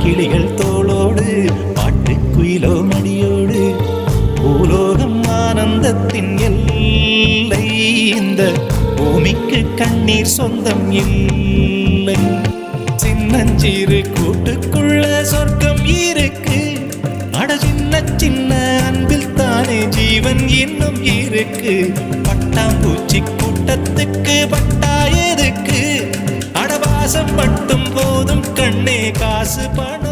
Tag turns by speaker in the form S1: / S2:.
S1: கிளிகள் தோளோடு பாட்டு குயிலோ மடியோடு பூலோகம் ஆனந்தத்தின் எல்லை. இந்த பூமிக்கு கண்ணீர் சொந்தம் இல்லை. சின்னஞ்சிறு கூட்டுக்குள்ள சொர்க்கம் இருக்கு. அட சின்ன சின்ன அன்பில் தானே ஜீவன் இன்னும் இருக்கு. பட்டாம்பூச்சி கூட்டத்துக்கு பட்டா எதுக்கு? அடவாசம் மட்டும் போதும் கண்ணே காசு பணம்.